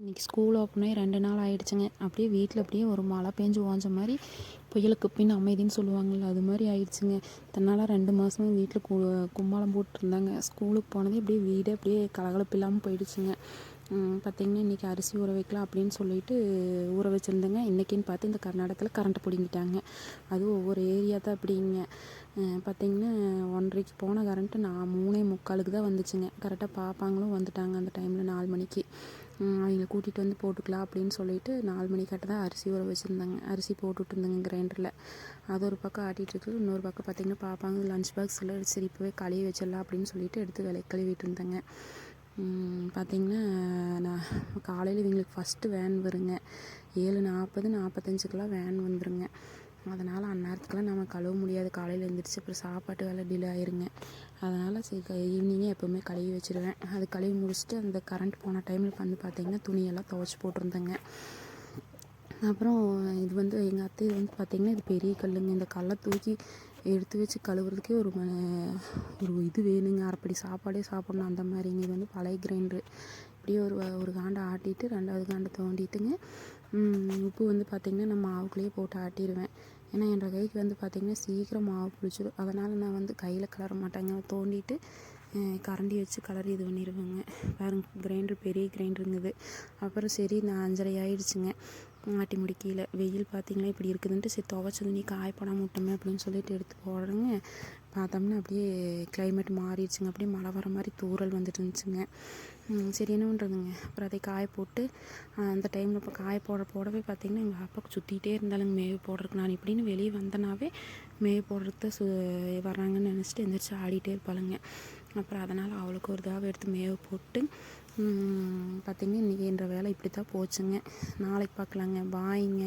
இன்றைக்கி school open ஆகி 2 நாள் ஆகிடுச்சுங்க. அப்படியே வீட்டில் அப்படியே ஒரு மழை பெஞ்சு ஓஞ்ச மாதிரி புயலுக்கு பின் அமைதின்னு சொல்லுவாங்கள்ல, அது மாதிரி ஆயிடுச்சுங்க. தன்னால் 2 மாதம் வீட்டில் கும்மாளம் போட்டுருந்தாங்க. ஸ்கூலுக்கு போனதே அப்படியே வீடே அப்படியே கலகலப்பு இல்லாமல் போயிடுச்சுங்க. பார்த்திங்கன்னா இன்றைக்கி அரிசி ஊற வைக்கலாம் அப்படின்னு சொல்லிட்டு ஊற வச்சுருந்தேங்க. இன்றைக்கின்னு பார்த்து இந்த கர்நாடகாவில் கரண்ட்டு பிடிங்கிட்டாங்க. அதுவும் ஒவ்வொரு ஏரியா தான் அப்படிங்க. பார்த்திங்கன்னா 1:30க்கு போன கரண்ட்டு 3:45க்கு தான் வந்துச்சுங்க. கரெக்டாக பாப்பாங்களும் வந்துட்டாங்க அந்த டைமில் 4 மணிக்கு. அவங்கள கூட்டிகிட்டு வந்து போட்டுக்கலாம் அப்படின்னு சொல்லிட்டு 4 மணிக்காட்ட தான் அரிசி ஊற வச்சுருந்தாங்க. அரிசி போட்டுட்டு இருந்தேங்க கிரைண்டரில். அது ஒரு பக்கம் ஆட்டிகிட்டு இன்னொரு பக்கம் பார்த்திங்கன்னா பாப்பாங்க லஞ்ச் பாக்ஸ் எல்லாம் சரி இப்போவே கழுவி வச்சிடலாம் அப்படின்னு சொல்லிட்டு எடுத்து கழுவிட்டு இருந்தேங்க. பார்த்திங்கன்னா நான் காலையில் இவங்களுக்கு ஃபஸ்ட்டு வேன் வருங்க. 7:40 45க்கெல்லாம் வேன் வந்துருங்க. அதனால் அந்நேரத்துக்கெல்லாம் நம்ம கழுவ முடியாது. காலையில் எழுந்திரிச்சு அப்புறம் சாப்பாட்டு வேலை டிலே ஆயிருங்க. அதனால் சரி ஈவினிங்கே எப்போவுமே கழுவி வச்சுருவேன். அது கழுவி முடிச்சுட்டு அந்த கரண்ட் போன டைமில் வந்து பார்த்திங்கன்னா துணியெல்லாம் துவைச்சி போட்டிருந்தேங்க. அப்புறம் இது வந்து எங்கள் அத்தை இது வந்து பார்த்திங்கன்னா இது பெரிய கல்லுங்க. இந்த கல்லை தூக்கி எடுத்து வச்சு கழுவுறதுக்கே ஒரு இது வேணுங்க. அரைப்படி சாப்பாடே சாப்பிட்ணும் அந்த மாதிரிங்க. இது வந்து பழைய கிரைண்டரு. இப்படியே ஒரு காண்டை ஆட்டிட்டு 2வது காண்டை தோண்டிட்டுங்க. உப்பு வந்து பார்த்திங்கன்னா நான் மாவுக்குள்ளேயே போட்டு ஆட்டிடுவேன். ஏன்னா என்ற கைக்கு வந்து பார்த்திங்கன்னா சீக்கிரம் மாவு பிடிச்சிடும். அதனால் நான் வந்து கையில் கிளற மாட்டேங்க. தோண்டிட்டு கரண்டி வச்சு கலரி இது பண்ணிடுவேங்க. பாருங்க கிரைண்டர் பெரிய கிரைண்டருங்குது. அப்புறம் சரி நான் 5:30 ஆகிடுச்சுங்க. ஆட்டி முடிக்கையில் வெயில் பார்த்திங்களா இப்படி இருக்குதுன்ட்டு சரி துவைச்ச துணி காயப்படாமல் விட்டோமே அப்படின்னு சொல்லிட்டு எடுத்து போடுறேங்க. பார்த்தோம்னா அப்படியே கிளைமேட் மாறிடுச்சுங்க. அப்படியே மழை வர மாதிரி தூறல் வந்துட்டு இருந்துச்சுங்க. சரி என்ன பண்ணுறதுங்க. அப்புறம் அதை காய போட்டு அந்த டைமில் இப்போ காய போடவே பார்த்திங்கன்னா எங்கள் அப்பாவுக்கு சுற்றிக்கிட்டே இருந்தாலுங்க மேவு போடுறதுக்கு. நான் இப்படின்னு வெளியே வந்தனாவே மேவு போடுறதுக்கு வர்றாங்கன்னு நினச்சிட்டு எந்திரிச்சு ஆடிட்டே இருப்பாளுங்க. அப்புறம் அதனால் அவளுக்கு ஒரு தடவை எடுத்து மேவு போட்டு பார்த்திங்கன்னா இன்றைக்கி என்ற வேலை இப்படி தான் போச்சுங்க. நாளைக்கு பார்க்கலாங்க. பாய்ங்க.